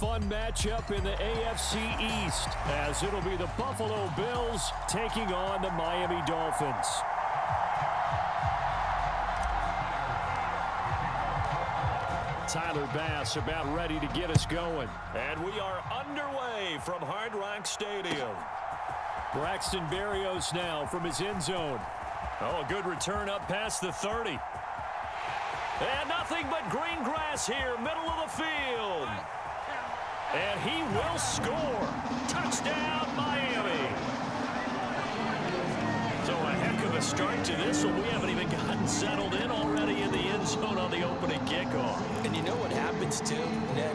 fun matchup in the AFC East, as it'll be the Buffalo Bills taking on the Miami Dolphins. Tyler Bass about ready to get us going. And we are underway from Hard Rock Stadium. Braxton Berrios now from his end zone. Oh, a good return up past the 30. And nothing but green grass here, middle of the field. And he will score. Touchdown, Miami. So a heck of a start to this one. We haven't even gotten settled in already in the end zone on the opening kickoff. And you know what happens, too?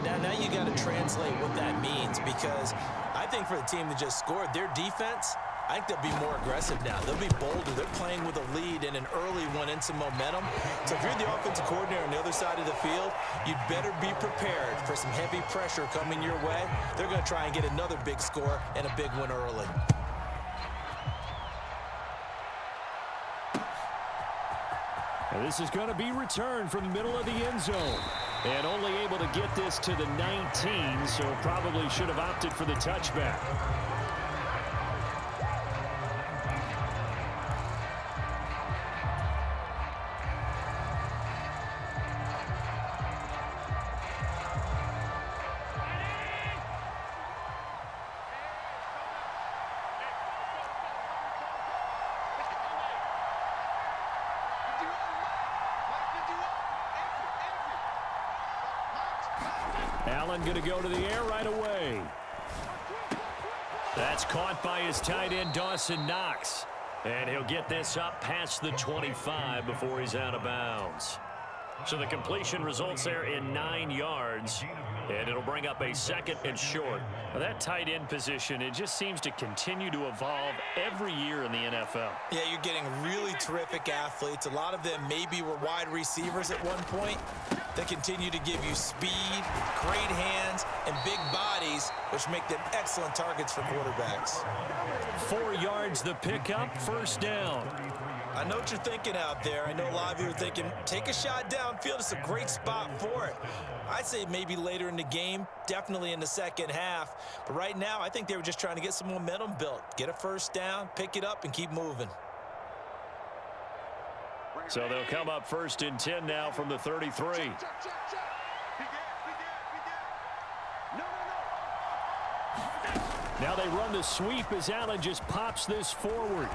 Now you got to translate what that means, because I think for the team that just scored, their defense, I think they'll be more aggressive now. They'll be bolder. They're playing with a lead and an early one and some momentum. So if you're the offensive coordinator on the other side of the field, you'd better be prepared for some heavy pressure coming your way. They're going to try and get another big score and a big win early. And this is going to be returned from the middle of the end zone. And only able to get this to the 19, so probably should have opted for the touchback. Allen going to go to the air right away. That's caught by his tight end, Dawson Knox. And he'll get this up past the 25 before he's out of bounds. So the completion results there in 9 yards. And it'll bring up a 2nd and short. Now that tight end position, it just seems to continue to evolve every year in the NFL. Yeah, you're getting really terrific athletes. A lot of them maybe were wide receivers at one point. They continue to give you speed, great hands, and big bodies, which make them excellent targets for quarterbacks. 4 yards the pickup, first down. I know what you're thinking out there. I know a lot of you are thinking, take a shot downfield. It's a great spot for it. I'd say maybe later in the game, definitely in the second half. But right now, I think they were just trying to get some momentum built. Get a first down, pick it up, and keep moving. So they'll come up 1st and 10 now from the 33. Now they run the sweep as Allen just pops this forward.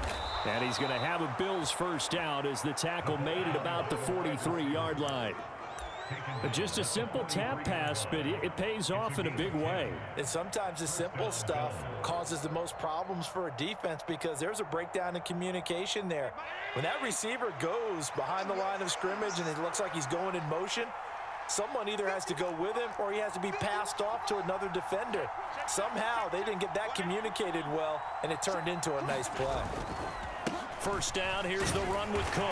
And he's going to have a Bills first down as the tackle made it about the 43-yard line. Just a simple tap pass, but it pays off in a big way. And sometimes the simple stuff causes the most problems for a defense because there's a breakdown in communication there. When that receiver goes behind the line of scrimmage and it looks like he's going in motion, someone either has to go with him or he has to be passed off to another defender. Somehow they didn't get that communicated well, and it turned into a nice play. First down, here's the run with Cook.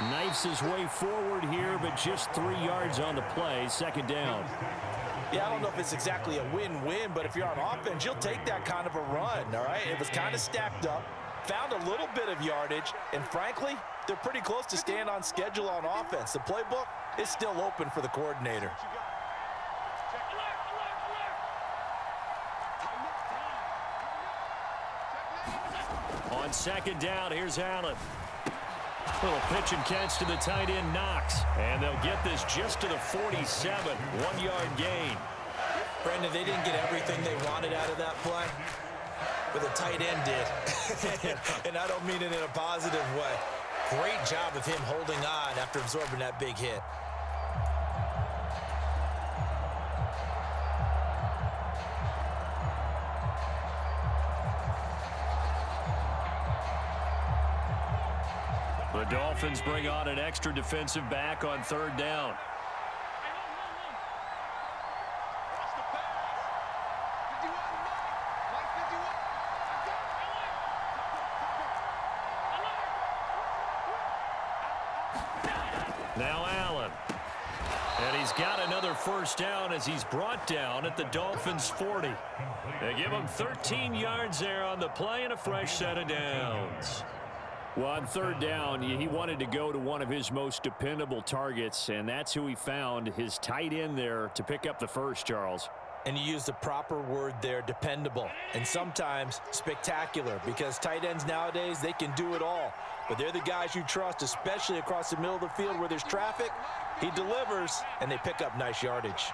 Knifes his way forward here, but just 3 yards on the play, 2nd down. Yeah, I don't know if it's exactly a win-win, but if you're on offense, you'll take that kind of a run, all right? It was kind of stacked up, found a little bit of yardage, and frankly, they're pretty close to staying on schedule on offense. The playbook is still open for the coordinator. On 2nd down, here's Allen. Little pitch and catch to the tight end, Knox. And they'll get this just to the 47, 1-yard gain. Brandon, they didn't get everything they wanted out of that play, but the tight end did. And I don't mean it in a positive way. Great job of him holding on after absorbing that big hit. The Dolphins bring on an extra defensive back on 3rd down. Now Allen. And he's got another first down as he's brought down at the Dolphins' 40. They give him 13 yards there on the play and a fresh set of downs. Well, on 3rd down, he wanted to go to one of his most dependable targets, and that's who he found, his tight end there, to pick up the first, Charles. And you use the proper word there, dependable, and sometimes spectacular, because tight ends nowadays, they can do it all. But they're the guys you trust, especially across the middle of the field where there's traffic. He delivers, and they pick up nice yardage.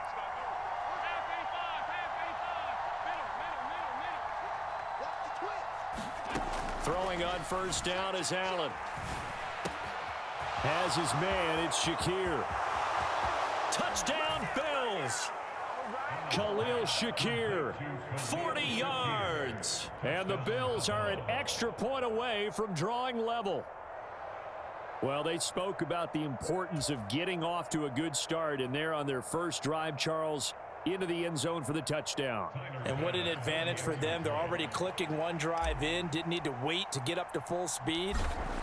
Throwing on first down is Allen. Has his man, it's Shakir. Touchdown, Bills! Khalil Shakir, 40 yards. And the Bills are an extra point away from drawing level. Well, they spoke about the importance of getting off to a good start, and they're on their first drive, Charles, into the end zone for the touchdown. And what an advantage for them. They're already clicking one drive in, didn't need to wait to get up to full speed.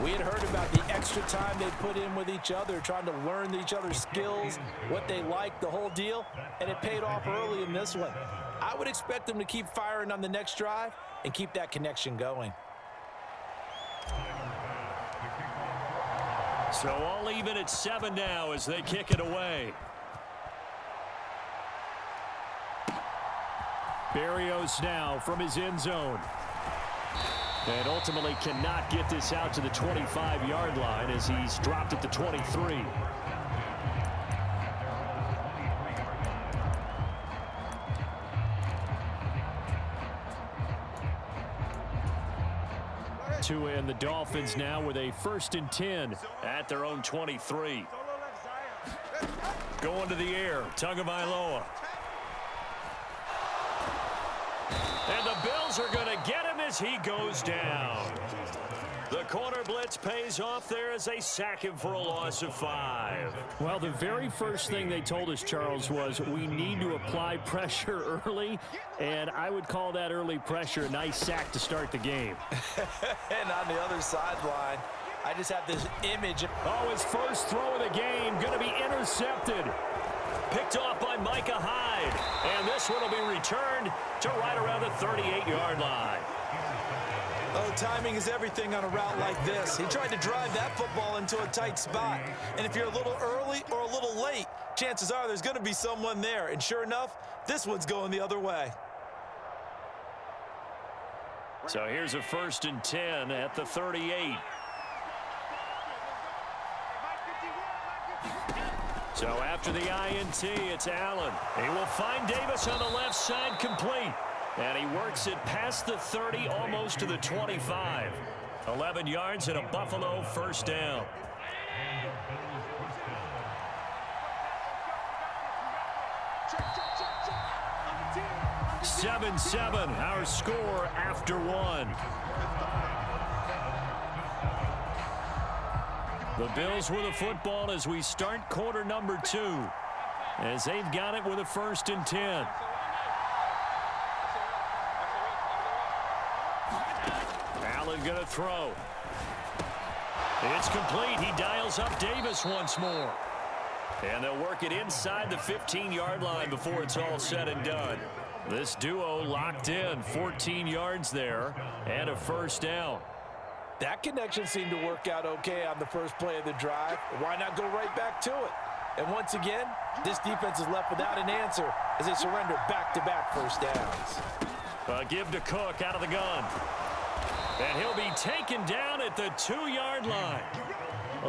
We had heard about the extra time they put in with each other, trying to learn each other's skills, what they like, the whole deal, and it paid off early in this one. I would expect them to keep firing on the next drive and keep that connection going. So all even at 7 now as they kick it away. Berrios now from his end zone. And ultimately cannot get this out to the 25-yard line as he's dropped at the 23. And the Dolphins now with a 1st and 10 at their own 23. Going to the air, Tagovailoa. And the Bills are going to get him as he goes down. The corner blitz pays off there as they sack him for a loss of 5. Well, the very first thing they told us, Charles, was we need to apply pressure early, and I would call that early pressure a nice sack to start the game. And on the other sideline, I just have this image. Oh, his first throw of the game going to be intercepted. Picked off by Micah Hyde. And this one will be returned to right around the 38-yard line. Oh, timing is everything on a route like this. He tried to drive that football into a tight spot. And if you're a little early or a little late, chances are there's going to be someone there. And sure enough, this one's going the other way. So here's a 1st and 10 at the 38. So after the INT, it's Allen. He will find Davis on the left side, complete. And he works it past the 30, almost to the 25. 11 yards and a Buffalo 1st down. (7-7) our score after 1. The Bills with the football as we start quarter number 2. As they've got it with a 1st and 10. Allen going to throw. It's complete. He dials up Davis once more. And they'll work it inside the 15-yard line before it's all said and done. This duo locked in, 14 yards there, and a 1st down. That connection seemed to work out okay on the first play of the drive. Why not go right back to it? And once again, this defense is left without an answer as they surrender back-to-back 1st downs. Give to Cook out of the gun. And he'll be taken down at the 2-yard line.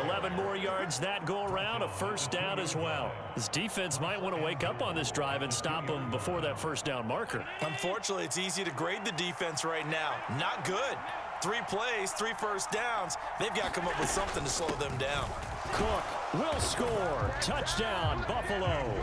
11 more yards that go around, a 1st down as well. This defense might want to wake up on this drive and stop them before that 1st down marker. Unfortunately, it's easy to grade the defense right now. Not good. 3 plays, 3 1st downs. They've got to come up with something to slow them down. Cook will score. Touchdown, Buffalo.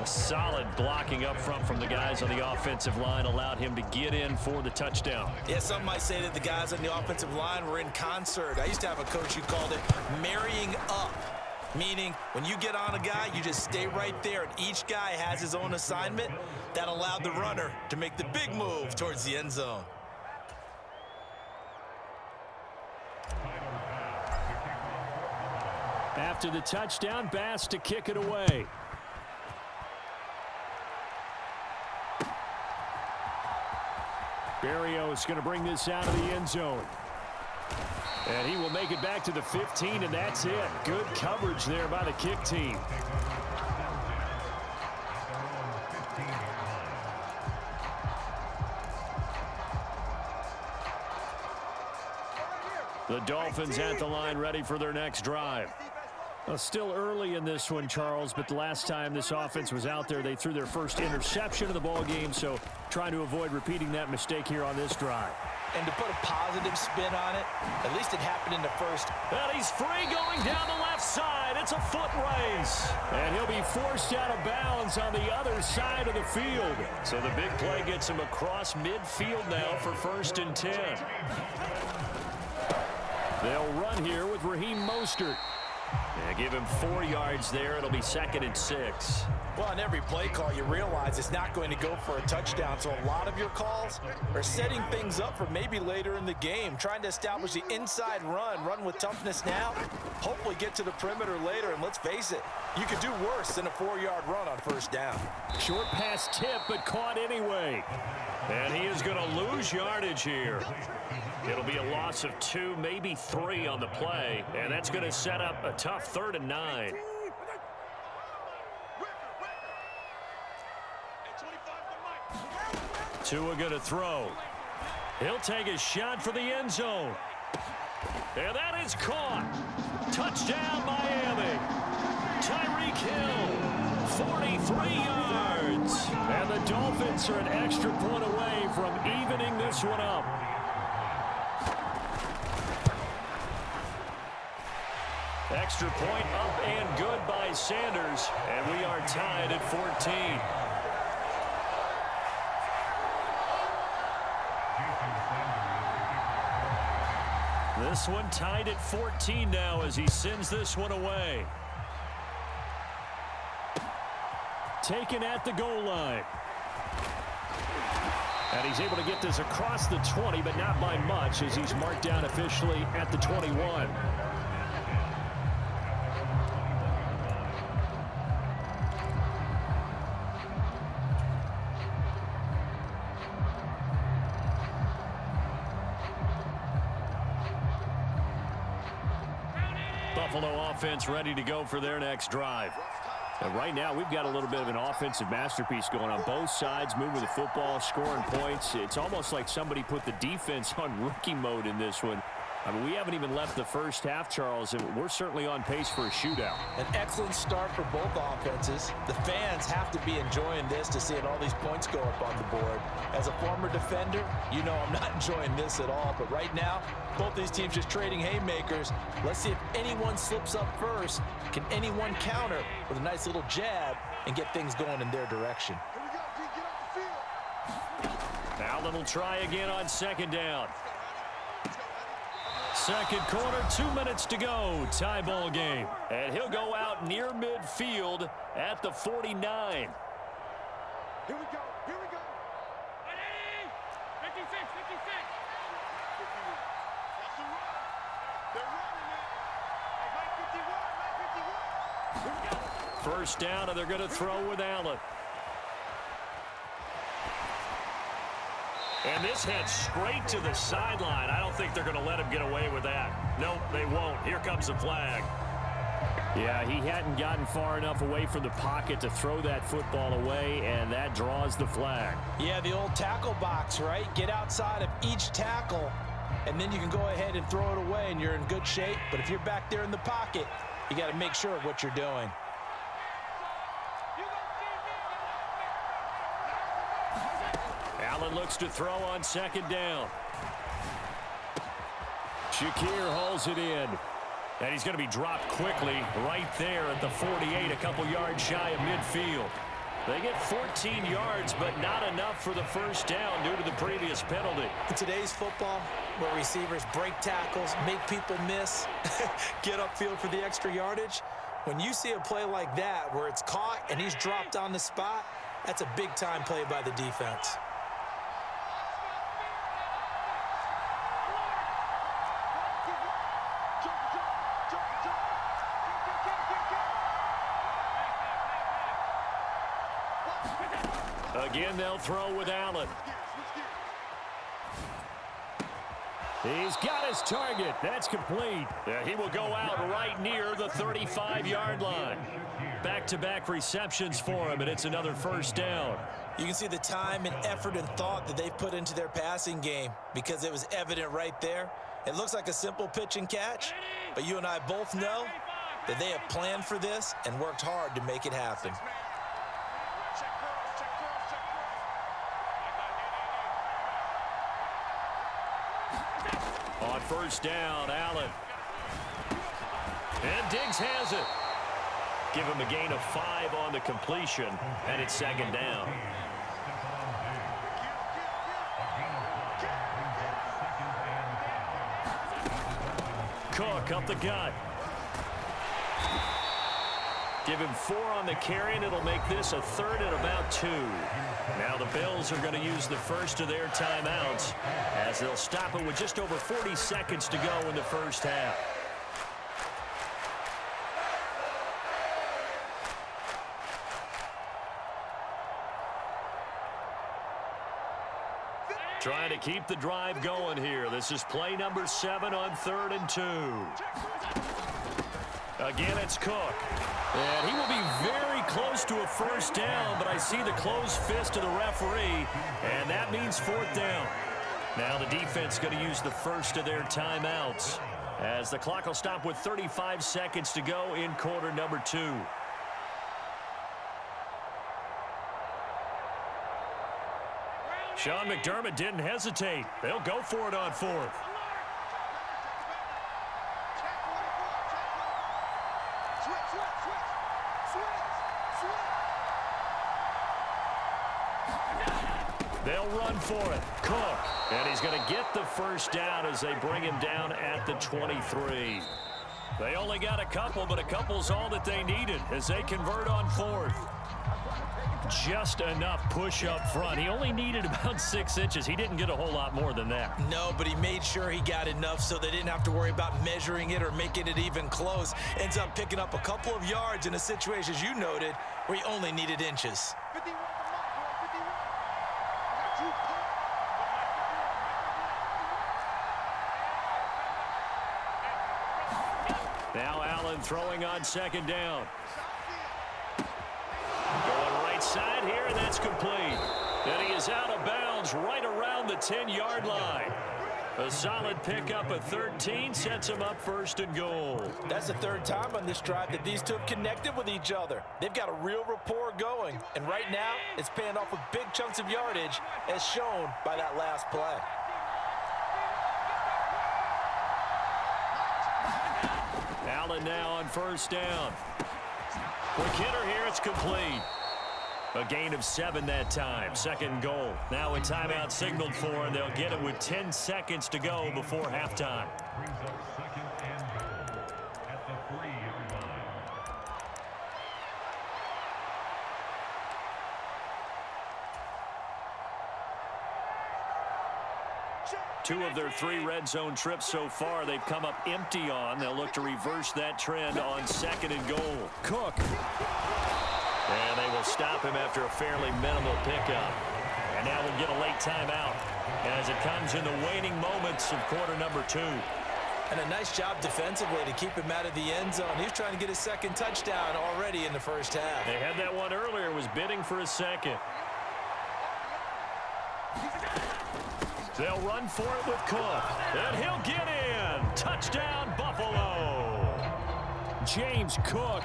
A solid blocking up front from the guys on the offensive line allowed him to get in for the touchdown. Yeah, some might say that the guys on the offensive line were in concert. I used to have a coach who called it marrying up, meaning when you get on a guy, you just stay right there, and each guy has his own assignment. That allowed the runner to make the big move towards the end zone. After the touchdown, Bass to kick it away. Berrios going to bring this out of the end zone. And he will make it back to the 15, and that's it. Good coverage there by the kick team. The Dolphins at the line, ready for their next drive. Still early in this one, Charles, but the last time this offense was out there, they threw their first interception of the ball game, so trying to avoid repeating that mistake here on this drive. And to put a positive spin on it, at least it happened in the first. And he's free going down the left side. It's a foot race. And he'll be forced out of bounds on the other side of the field. So the big play gets him across midfield now for 1st and 10. They'll run here with Raheem Mostert. Yeah, give him 4 yards there. It'll be 2nd and 6. Well, on every play call, you realize it's not going to go for a touchdown. So a lot of your calls are setting things up for maybe later in the game, trying to establish the inside run with toughness now, hopefully get to the perimeter later. And let's face it, you could do worse than a 4-yard run on 1st down. Short pass tip, but caught anyway. And he is going to lose yardage here. It'll be a loss of 2, maybe 3 on the play, and that's going to set up a tough 3rd and 9. Tua going to throw. He'll take a shot for the end zone. And that is caught. Touchdown, Miami. Tyreek Hill, 43 yards. And the Dolphins are an extra point away from evening this one up. Extra point up and good by Sanders, and we are tied at 14. This one tied at 14 now as he sends this one away. Taken at the goal line. And he's able to get this across the 20, but not by much as he's marked down officially at the 21. Buffalo offense ready to go for their next drive. And right now, we've got a little bit of an offensive masterpiece going on both sides, moving the football, scoring points. It's almost like somebody put the defense on rookie mode in this one. I mean, we haven't even left the first half, Charles, and we're certainly on pace for a shootout. An excellent start for both offenses. The fans have to be enjoying this to seeing all these points go up on the board. As a former defender, you know I'm not enjoying this at all. But right now, both these teams just trading haymakers. Let's see if anyone slips up first. Can anyone counter with a nice little jab and get things going in their direction? Allen will try again on 2nd down. Second quarter, 2 minutes to go. Tie ball game. And he'll go out near midfield at the 49. Here we go. Here we go. 56, 56. That's the run. They're running it. 51, 51. Here we go. First down, and they're going to throw with Allen. And this heads straight to the sideline. I don't think they're going to let him get away with that. Nope, they won't. Here comes the flag. Yeah, he hadn't gotten far enough away from the pocket to throw that football away, and that draws the flag. Yeah, the old tackle box, right? Get outside of each tackle, and then you can go ahead and throw it away, and you're in good shape. But if you're back there in the pocket, you got to make sure of what you're doing. Allen looks to throw on 2nd down. Shakir hauls it in. And he's going to be dropped quickly right there at the 48, a couple yards shy of midfield. They get 14 yards, but not enough for the first down due to the previous penalty. In today's football, where receivers break tackles, make people miss, get upfield for the extra yardage, when you see a play like that where it's caught and he's dropped on the spot, that's a big-time play by the defense. Again, they'll throw with Allen. He's got his target. That's complete. He will go out right near the 35-yard line. Back-to-back receptions for him, and it's another first down. You can see the time and effort and thought that they've put into their passing game because it was evident right there. It looks like a simple pitch and catch, but you and I both know that they have planned for this and worked hard to make it happen. On first down, Allen. And Diggs has it. Give him a gain of 5 on the completion, and it's second down. Cook up the gut. Give him 4 on the carry, and it'll make this a third and about 2. Now the Bills are going to use the first of their timeouts as they'll stop it with just over 40 seconds to go in the first half. Trying to keep the drive going here. This is play number 7 on 3rd and 2. Again, it's Cook. And he will be very close to a first down, but I see the closed fist of the referee, and that means 4th down. Now the defense going to use the first of their timeouts as the clock will stop with 35 seconds to go in quarter number 2. Sean McDermott didn't hesitate. They'll go for it on 4th. They'll run for it. Cook. And he's going to get the first down as they bring him down at the 23. They only got a couple, but a couple's all that they needed as they convert on 4th. Just enough push up front. He only needed about 6 inches. He didn't get a whole lot more than that. No, but he made sure he got enough so they didn't have to worry about measuring it or making it even close. Ends up picking up a couple of yards in a situation, as you noted, where he only needed inches. 51 to 1, 51. Now Allen throwing on 2nd down. Going right side here, and that's complete. And he is out of bounds right around the 10-yard line. A solid pickup of 13 sets him up 1st and goal. That's the 3rd time on this drive that these two have connected with each other. They've got a real rapport going, and right now it's paying off with big chunks of yardage as shown by that last play. Allen now on 1st down. Quick hitter here, it's complete. A gain of 7 that time. 2nd goal. Now a timeout signaled for, and they'll get it with 10 seconds to go before halftime. Brings up 2nd and goal at the 3-yard line. Two of their 3 red zone trips so far they've come up empty on. They'll look to reverse that trend on 2nd and goal. Cook. And they will stop him after a fairly minimal pickup. And now we'll get a late timeout as it comes in the waning moments of quarter number 2. And a nice job defensively to keep him out of the end zone. He's trying to get his 2nd touchdown already in the first half. They had that one earlier, was bidding for a 2nd. They'll run for it with Cook. And he'll get in. Touchdown, Buffalo. James Cook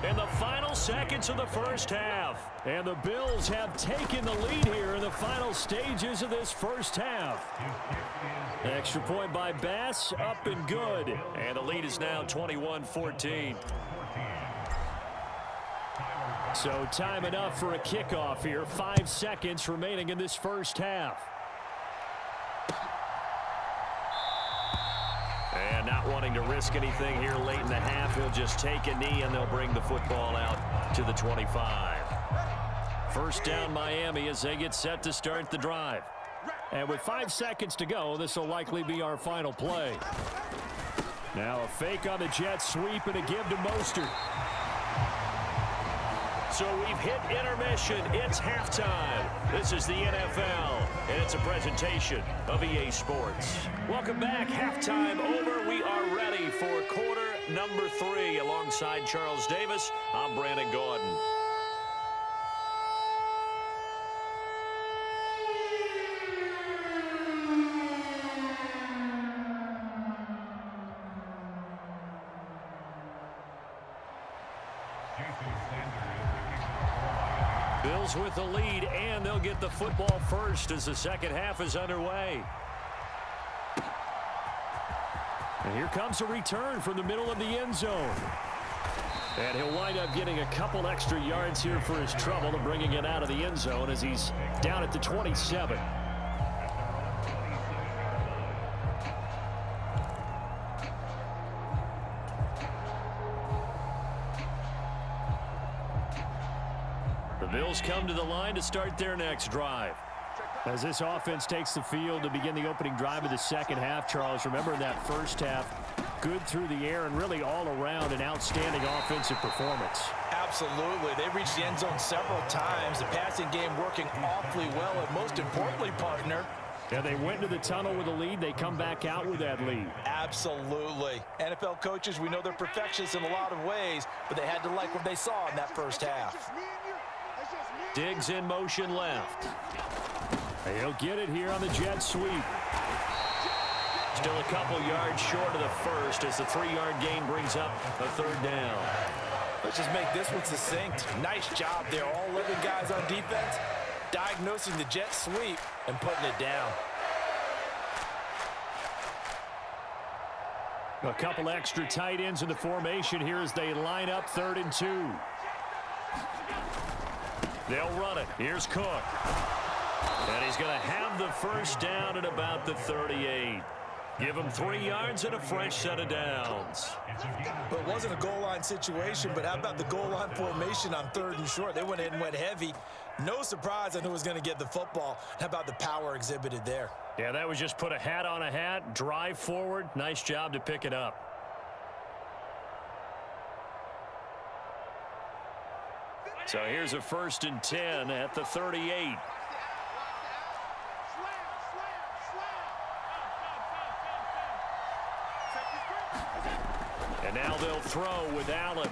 in the final seconds of the first half. And the Bills have taken the lead here in the final stages of this first half. Extra point by Bass, up and good. And the lead is now 21-14. So time enough for a kickoff here. 5 seconds remaining in this first half. And not wanting to risk anything here late in the half, he'll just take a knee and they'll bring the football out to the 25. First down Miami as they get set to start the drive. And with 5 seconds to go, this will likely be our final play. Now a fake on the jet sweep and a give to Mostert. So we've hit intermission. It's halftime. This is the NFL, and it's a presentation of EA Sports. Welcome back. Halftime over. We are ready for quarter number 3. Alongside Charles Davis, I'm Brandon Gordon. Bills with the lead, and they'll get the football first as the second half is underway. And here comes a return from the middle of the end zone. And he'll wind up getting a couple extra yards here for his trouble and bringing it out of the end zone as he's down at the 27. The Bills come to the line to start their next drive. As this offense takes the field to begin the opening drive of the second half, Charles, remember in that first half, good through the air and really all around an outstanding offensive performance. Absolutely. They reached the end zone several times. The passing game working awfully well, and most importantly, partner, and they went to the tunnel with a lead. They come back out with that lead. Absolutely. NFL coaches, we know they're perfectionists in a lot of ways, but they had to like what they saw in that first half. Diggs in motion left. He'll get it here on the jet sweep. Still a couple yards short of the first as the 3-yard gain brings up a third down. Let's just make this one succinct. Nice job there. All 11 guys on defense diagnosing the jet sweep and putting it down. A couple extra tight ends in the formation here as they line up 3rd and 2. They'll run it. Here's Cook. And he's going to have the first down at about the 38. Give him 3 yards and a fresh set of downs. But it wasn't a goal line situation, but how about the goal line formation on 3rd and short? They went in and went heavy. No surprise on who was going to get the football. How about the power exhibited there? Yeah, that was just put a hat on a hat, drive forward. Nice job to pick it up. So here's a 1st and 10 at the 38. And now they'll throw with Allen.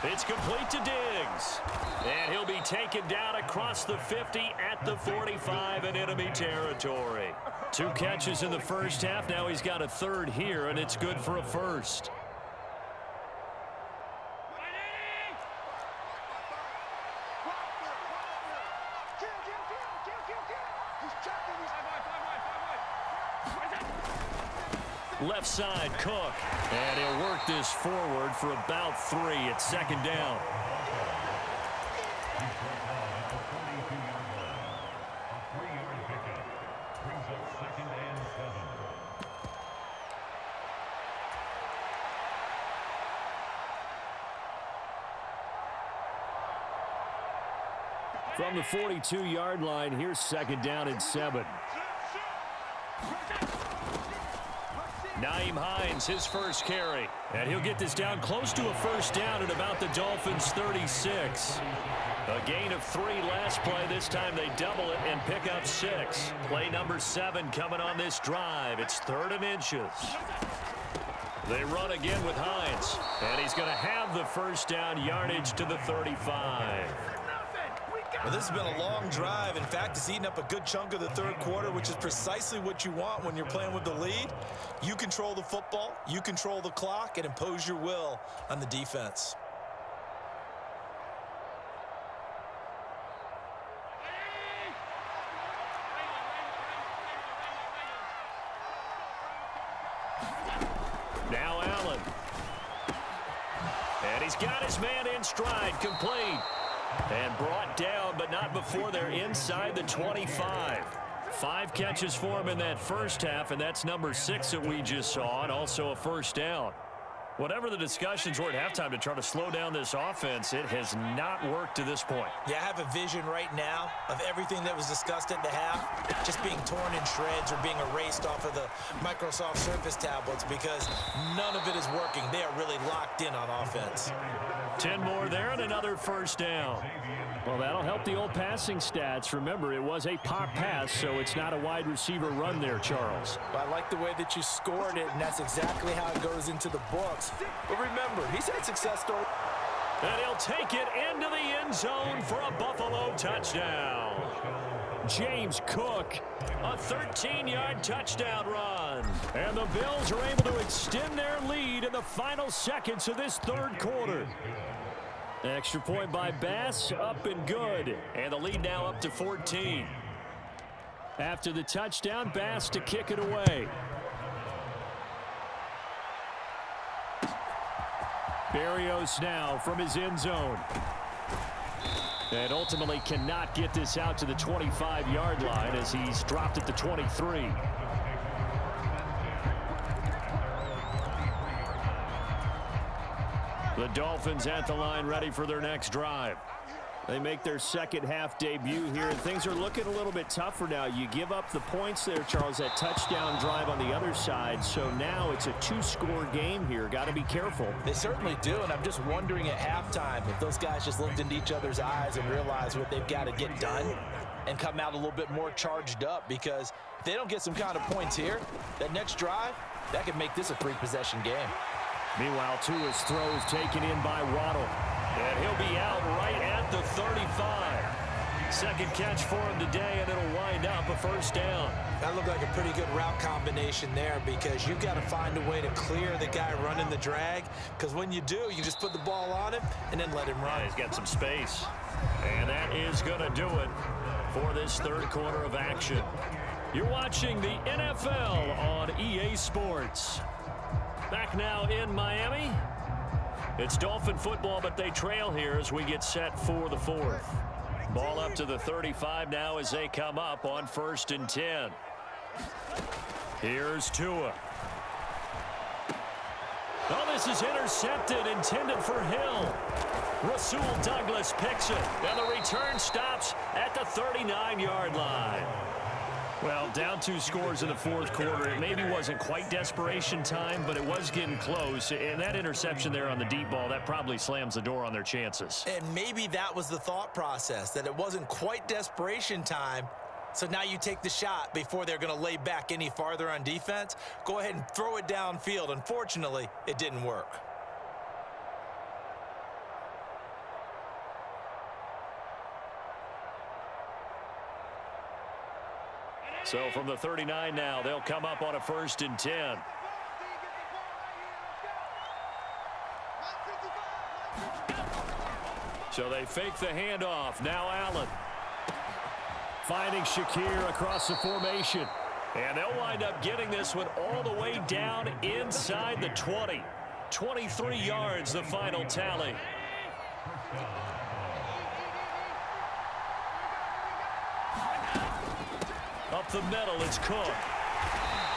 It's complete to Diggs. And he'll be taken down across the 50 at the 45 in enemy territory. 2 catches in the first half. Now he's got a 3rd here, and it's good for a first. Left side, Cook. And he'll work this forward for about 3 at 2nd down. From the 42-yard line, here's 2nd down and 7. Nyheim Hines, his first carry. And he'll get this down close to a first down at about the Dolphins' 36. A gain of 3 last play. This time they double it and pick up 6. Play number 7 coming on this drive. It's 3rd and inches. They run again with Hines. And he's going to have the first down, yardage to the 35. Well, this has been a long drive. In fact, it's eaten up a good chunk of the 3rd quarter, which is precisely what you want when you're playing with the lead. You control the football, you control the clock, and impose your will on the defense. Now Allen. And he's got his man in stride, complete. And brought down, but not before they're inside the 25. 5 catches for him in that first half, and that's number 6 that we just saw, and also a first down. Whatever the discussions were at halftime to try to slow down this offense, it has not worked to this point. Yeah, I have a vision right now of everything that was discussed at the half just being torn in shreds or being erased off of the Microsoft Surface tablets because none of it is working. They are really locked in on offense. 10 more there and another first down. Well, that'll help the old passing stats. Remember, it was a pop pass, so it's not a wide receiver run there, Charles. I like the way that you scored it, and that's exactly how it goes into the books. But remember, he's had success story. And he'll take it into the end zone for a Buffalo touchdown. James Cook, a 13-yard touchdown run. And the Bills are able to extend their lead in the final seconds of this 3rd quarter. Extra point by Bass, up and good. And the lead now up to 14. After the touchdown, Bass to kick it away. Berrios now from his end zone. And ultimately cannot get this out to the 25-yard line as he's dropped at the 23. The Dolphins at the line ready for their next drive. They make their second half debut here, and things are looking a little bit tougher now. You give up the points there, Charles, that touchdown drive on the other side. So now it's a two-score game here. Got to be careful. They certainly do, and I'm just wondering at halftime if those guys just looked into each other's eyes and realized what they've got to get done and come out a little bit more charged up, because if they don't get some kind of points here, that next drive, that could make this a three-possession game. Meanwhile, Tua's throw is taken in by Waddle. And he'll be out right at the 35. Second catch for him today, and it'll wind up a first down. That looked like a pretty good route combination there, because you've got to find a way to clear the guy running the drag, because when you do, you just put the ball on him and then let him run. Yeah, he's got some space. And that is going to do it for this third quarter of action. You're watching the NFL on EA Sports. Back now in Miami. It's Dolphin football, but they trail here as we get set for the fourth. Ball up to the 35 now as they come up on 1st and 10. Here's Tua. Oh, this is intercepted, intended for Hill. Rasul Douglas picks it, and the return stops at the 39-yard line. Well, down 2 scores in the fourth quarter. It maybe wasn't quite desperation time, but it was getting close. And that interception there on the deep ball, that probably slams the door on their chances. And maybe that was the thought process, that it wasn't quite desperation time. So now you take the shot before they're going to lay back any farther on defense. Go ahead and throw it downfield. Unfortunately, it didn't work. So from the 39 now, they'll come up on a 1st and 10. So they fake the handoff. Now Allen. Finding Shakir across the formation. And they'll wind up getting this one all the way down inside the 20. 23 yards, the final tally. Up the middle, it's Cook.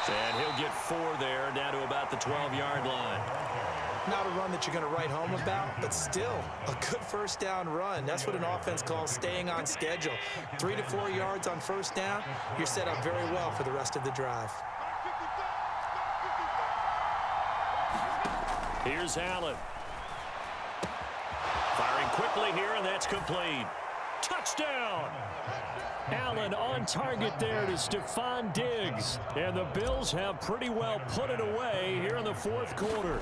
And he'll get 4 there, down to about the 12-yard line. Not a run that you're going to write home about, but still a good first down run. That's what an offense calls staying on schedule. 3 to 4 yards on first down, you're set up very well for the rest of the drive. Here's Allen. Firing quickly here, and that's complete. Touchdown! Allen on target there to Stephon Diggs. And the Bills have pretty well put it away here in the fourth quarter.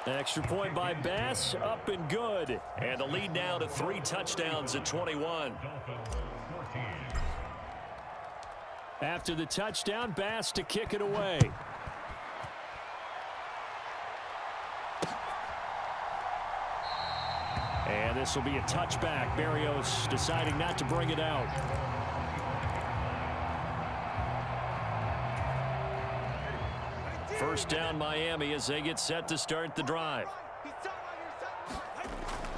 Extra point by Bass, up and good. And the lead now to 3 touchdowns at 21. After the touchdown, Bass to kick it away. And this will be a touchback. Berrios deciding not to bring it out. First down Miami as they get set to start the drive.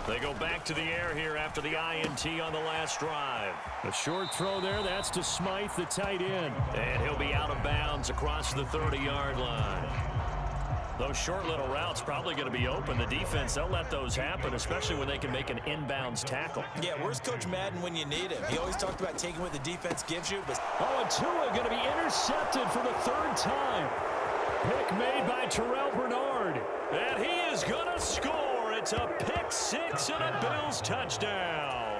They go back to the air here after the INT on the last drive. A short throw there. That's to Smythe, the tight end. And he'll be out of bounds across the 30-yard line. Those short little routes probably going to be open. The defense, they'll let those happen, especially when they can make an inbounds tackle. Yeah, where's Coach Madden when you need him? He always talked about taking what the defense gives you. But oh, and Tua going to be intercepted for the 3rd time. Pick made by Terrell Bernard. And he is going to score. It's a pick 6 and a Bills touchdown.